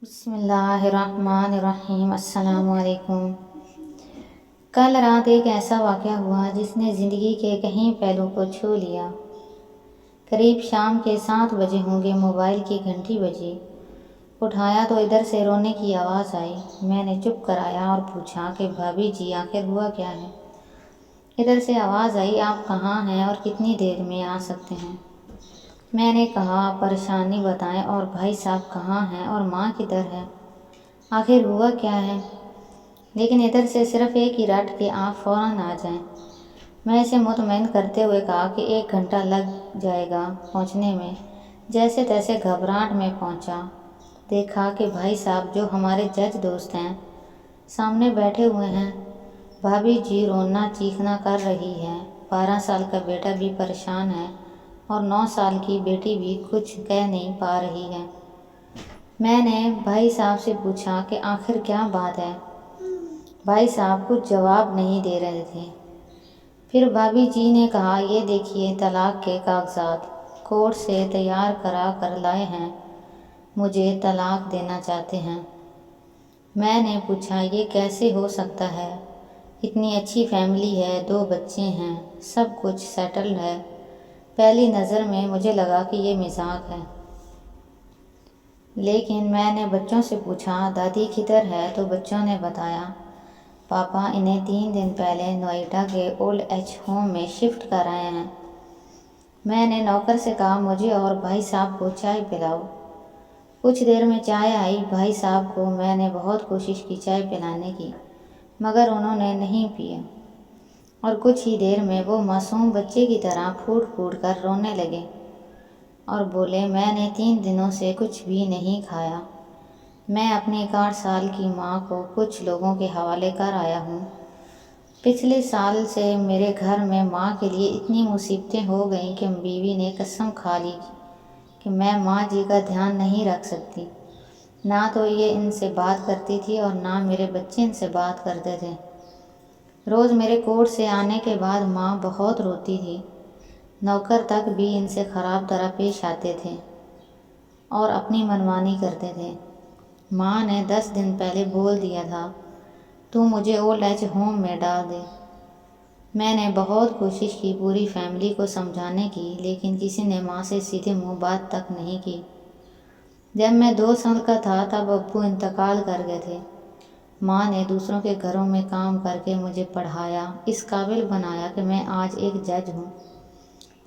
بسم اللہ الرحمن الرحیم۔ السلام علیکم۔ کل رات ایک ایسا واقعہ ہوا جس نے زندگی کے کہیں پہلو کو چھو لیا۔ قریب شام کے 7 بجے ہوں گے، موبائل کی گھنٹی بجی۔ اٹھایا تو ادھر سے رونے کی آواز آئی۔ میں نے چپ کرایا اور پوچھا کہ بھابھی جی آخر ہوا کیا ہے؟ ادھر سے آواز آئی، آپ کہاں ہیں اور کتنی دیر میں آ سکتے ہیں؟ میں نے کہا پریشانی بتائیں، اور بھائی صاحب کہاں ہیں اور ماں کدھر ہے؟ آخر ہوا کیا ہے؟ لیکن ادھر سے صرف ایک ہی رٹ کہ آپ فوراً آ جائیں۔ میں اسے مطمئن کرتے ہوئے کہا کہ 1 گھنٹہ لگ جائے گا پہنچنے میں۔ جیسے تیسے گھبراہٹ میں پہنچا۔ دیکھا کہ بھائی صاحب جو ہمارے جج دوست ہیں سامنے بیٹھے ہوئے ہیں۔ بھابھی جی رونا چیخنا کر رہی ہے۔ 12 سال کا بیٹا بھی پریشان ہے اور 9 سال کی بیٹی بھی کچھ کہہ نہیں پا رہی ہے۔ میں نے بھائی صاحب سے پوچھا کہ آخر کیا بات ہے؟ بھائی صاحب کچھ جواب نہیں دے رہے تھے۔ پھر بھابھی جی نے کہا، یہ دیکھیے طلاق کے کاغذات کورٹ سے تیار کرا کر لائے ہیں، مجھے طلاق دینا چاہتے ہیں۔ میں نے پوچھا یہ کیسے ہو سکتا ہے؟ اتنی اچھی فیملی ہے، 2 بچے ہیں، سب کچھ سیٹلڈ ہے۔ پہلی نظر میں مجھے لگا کہ یہ مذاق ہے۔ لیکن میں نے بچوں سے پوچھا دادی کدھر ہے تو بچوں نے بتایا پاپا انہیں 3 دن پہلے نوئیڈا کے اولڈ ایج ہوم میں شفٹ کر آئے ہیں۔ میں نے نوکر سے کہا مجھے اور بھائی صاحب کو چائے پلاؤ۔ کچھ دیر میں چائے آئی۔ بھائی صاحب کو میں نے بہت کوشش کی چائے پلانے کی، مگر انہوں نے نہیں پیا، اور کچھ ہی دیر میں وہ معصوم بچے کی طرح پھوٹ پھوٹ کر رونے لگے اور بولے میں نے 3 دنوں سے کچھ بھی نہیں کھایا۔ میں اپنی 61 سال کی ماں کو کچھ لوگوں کے حوالے کر آیا ہوں۔ پچھلے سال سے میرے گھر میں ماں کے لیے اتنی مصیبتیں ہو گئیں کہ بیوی نے قسم کھا لی کہ میں ماں جی کا دھیان نہیں رکھ سکتی۔ نہ تو یہ ان سے بات کرتی تھی اور نہ میرے بچے ان سے بات کرتے تھے۔ روز میرے کورٹ سے آنے کے بعد ماں بہت روتی تھی۔ نوکر تک بھی ان سے خراب طرح پیش آتے تھے اور اپنی منمانی کرتے تھے۔ ماں نے 10 دن پہلے بول دیا تھا تو مجھے اولڈ ایج ہوم میں ڈال دے۔ میں نے بہت کوشش کی پوری فیملی کو سمجھانے کی، لیکن کسی نے ماں سے سیدھے منہ بات تک نہیں کی۔ جب میں 2 سال کا تھا تب ابو انتقال کر گئے تھے۔ ماں نے دوسروں کے گھروں میں کام کر کے مجھے پڑھایا، اس قابل بنایا کہ میں آج ایک جج ہوں۔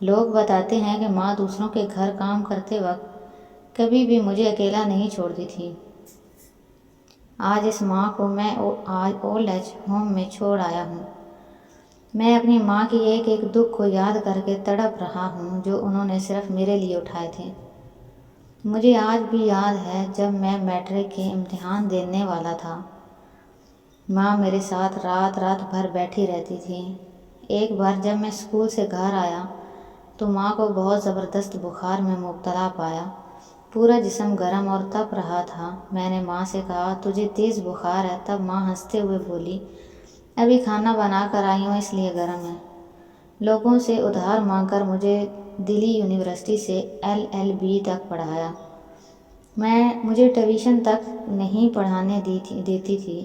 لوگ بتاتے ہیں کہ ماں دوسروں کے گھر کام کرتے وقت کبھی بھی مجھے اکیلا نہیں چھوڑتی تھی۔ آج اس ماں کو میں اولڈ ایج ہوم میں چھوڑ آیا ہوں۔ میں اپنی ماں کی ایک ایک دکھ کو یاد کر کے تڑپ رہا ہوں جو انہوں نے صرف میرے لیے اٹھائے تھے۔ مجھے آج بھی یاد ہے جب میں میٹرک کے امتحان دینے والا تھا، ماں میرے ساتھ رات رات بھر بیٹھی رہتی تھی۔ ایک بار جب میں اسکول سے گھر آیا تو ماں کو بہت زبردست بخار میں مبتلا پایا۔ پورا جسم گرم اور تپ رہا تھا۔ میں نے ماں سے کہا تجھے تیز بخار ہے؟ تب ماں ہنستے ہوئے بولی ابھی کھانا بنا کر آئی ہوں اس لیے گرم ہے۔ لوگوں سے ادھار مانگ کر مجھے دلی یونیورسٹی سے LLB تک پڑھایا۔ مجھے ٹیوشن تک نہیں پڑھانے دیتی تھی،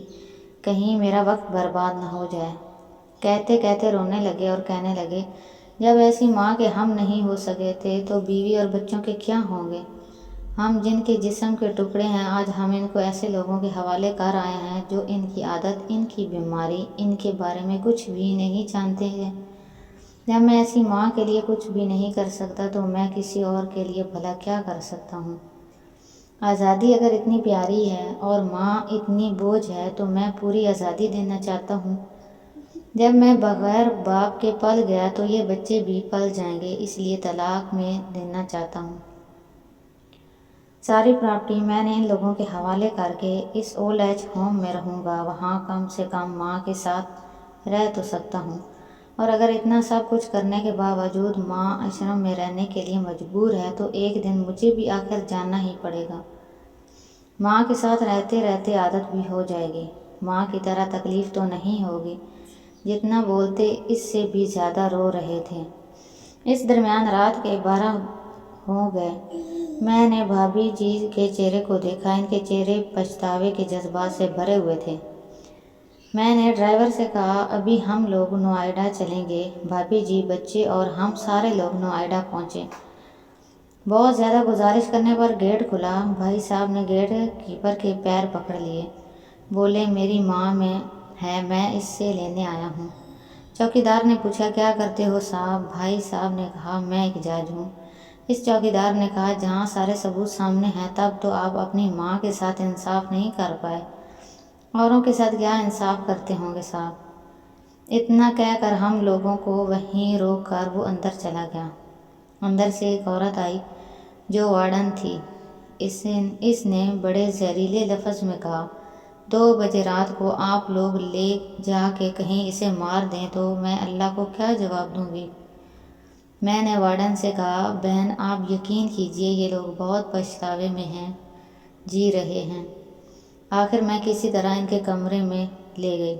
کہیں میرا وقت برباد نہ ہو جائے۔ کہتے کہتے رونے لگے اور کہنے لگے جب ایسی ماں کے ہم نہیں ہو سکے تھے تو بیوی اور بچوں کے کیا ہوں گے؟ ہم جن کے جسم کے ٹکڑے ہیں، آج ہم ان کو ایسے لوگوں کے حوالے کر آئے ہیں جو ان کی عادت، ان کی بیماری، ان کے بارے میں کچھ بھی نہیں جانتے ہیں۔ جب میں ایسی ماں کے لیے کچھ بھی نہیں کر سکتا تو میں کسی اور کے لیے بھلا کیا کر سکتا ہوں؟ آزادی اگر اتنی پیاری ہے اور ماں اتنی بوجھ ہے تو میں پوری آزادی دینا چاہتا ہوں۔ جب میں بغیر باپ کے پل گیا تو یہ بچے بھی پل جائیں گے، اس لیے طلاق میں دینا چاہتا ہوں۔ ساری پراپرٹی میں نے ان لوگوں کے حوالے کر کے اس اولڈ ایج ہوم میں رہوں گا، وہاں کم سے کم ماں کے ساتھ رہ تو سکتا ہوں۔ اور اگر اتنا سب کچھ کرنے کے باوجود ماں آشرم میں رہنے کے لیے مجبور ہے تو ایک دن مجھے بھی آخر جانا ہی پڑے گا۔ ماں کے ساتھ رہتے رہتے عادت بھی ہو جائے گی۔ ماں کی طرح تکلیف تو نہیں ہوگی۔ جتنا بولتے اس سے بھی زیادہ رو رہے تھے۔ اس درمیان رات کے 12 ہو گئے۔ میں نے بھابھی جی کے چہرے کو دیکھا، ان کے چہرے پچھتاوے کے جذبات سے بھرے ہوئے تھے۔ میں نے ڈرائیور سے کہا، ابھی ہم لوگ نوئیڈا چلیں گے۔ بھابھی جی، بچے اور ہم سارے لوگ نوئیڈا پہنچے۔ بہت زیادہ گزارش کرنے پر گیٹ کھلا۔ بھائی صاحب نے گیٹ کیپر کے پیر پکڑ لیے، بولے، میری ماں میں اس سے لینے آیا ہوں۔ چوکیدار نے پوچھا، کیا کرتے ہو صاحب؟ بھائی صاحب نے کہا، میں ایک جج ہوں۔ اس چوکیدار نے کہا، جہاں سارے ثبوت سامنے ہیں تب تو آپ اپنی ماں کے ساتھ انصاف نہیں کر پائے، اوروں کے ساتھ کیا انصاف کرتے ہوں گے صاحب؟ اتنا کہہ کر ہم لوگوں کو وہیں روک کر وہ اندر چلا گیا۔ اندر سے ایک عورت آئی جو وارڈن تھی۔ اس نے بڑے زہریلے لفظ میں کہا، 2 بجے رات کو آپ لوگ لے جا کے کہیں اسے مار دیں تو میں اللہ کو کیا جواب دوں گی؟ میں نے وارڈن سے کہا، بہن آپ یقین کیجئے یہ لوگ بہت پچھتاوے میں جی رہے ہیں۔ آخر میں کسی طرح ان کے کمرے میں لے گئی۔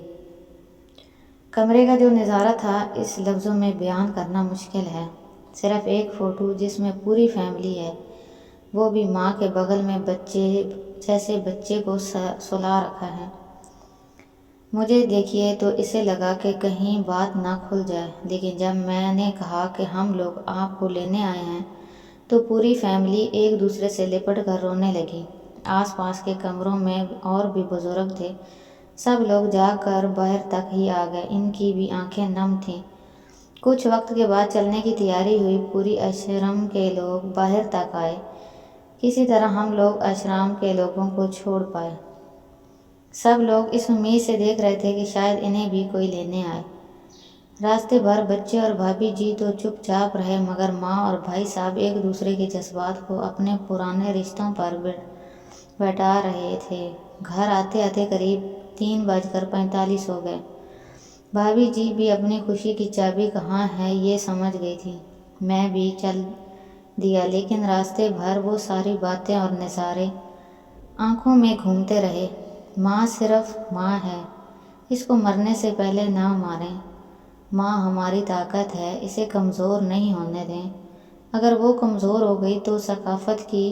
کمرے کا جو نظارہ تھا اس لفظوں میں بیان کرنا مشکل ہے۔ صرف ایک فوٹو جس میں پوری فیملی ہے، وہ بھی ماں کے بغل میں جیسے بچے کو سلا رکھا ہے۔ مجھے دیکھیے تو اسے لگا کہ کہیں بات نہ کھل جائے، لیکن جب میں نے کہا کہ ہم لوگ آپ کو لینے آئے ہیں تو پوری فیملی ایک دوسرے سے لپٹ کر رونے لگی۔ آس پاس کے کمروں میں اور بھی بزرگ تھے، سب لوگ جاگ کر باہر تک ہی آ گئے، ان کی بھی آنکھیں نم تھیں۔ کچھ وقت کے بعد چلنے کی تیاری ہوئی، پوری آشرم کے لوگ باہر تک آئے۔ کسی طرح ہم لوگ آشرم کے لوگوں کو چھوڑ پائے۔ سب لوگ اس امید سے دیکھ رہے تھے کہ شاید انہیں بھی کوئی لینے آئے۔ راستے بھر بچے اور بھابھی جی تو چپ چاپ رہے، مگر ماں اور بھائی صاحب ایک دوسرے کے جذبات کو اپنے پرانے رشتوں پر بٹھا رہے تھے۔ گھر آتے آتے قریب 3:45 ہو گئے۔ بھابھی جی بھی اپنی خوشی کی چابی کہاں ہے یہ سمجھ گئی تھی۔ میں بھی چل دیا، لیکن راستے بھر وہ ساری باتیں اور نظارے آنکھوں میں گھومتے رہے۔ ماں صرف ماں ہے، اس کو مرنے سے پہلے نہ ماریں۔ ماں ہماری طاقت ہے، اسے کمزور نہیں ہونے دیں۔ اگر وہ کمزور ہو گئی تو ثقافت کی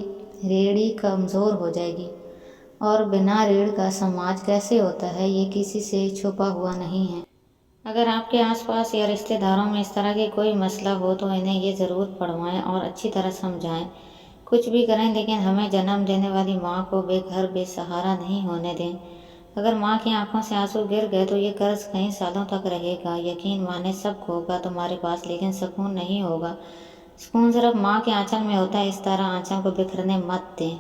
ریڑھ کمزور ہو جائے گی، اور بنا ریڑھ کا سماج کیسے ہوتا ہے یہ کسی سے چھپا ہوا نہیں ہے۔ اگر آپ کے آس پاس یا رشتہ داروں میں اس طرح کی کوئی مسئلہ ہو تو انہیں یہ ضرور پڑھوائیں اور اچھی طرح سمجھائیں۔ کچھ بھی کریں لیکن ہمیں جنم دینے والی ماں کو بے گھر بے سہارا نہیں ہونے دیں۔ اگر ماں کی آنکھوں سے آنسو گر گئے تو یہ قرض کئی سالوں تک رہے گا۔ یقین مانے سب ہوگا تمہارے پاس، لیکن سکون نہیں ہوگا۔ سکون صرف ماں کے آنچل میں ہوتا ہے، اس طرح آنچل کو بکھرنے مت دیں۔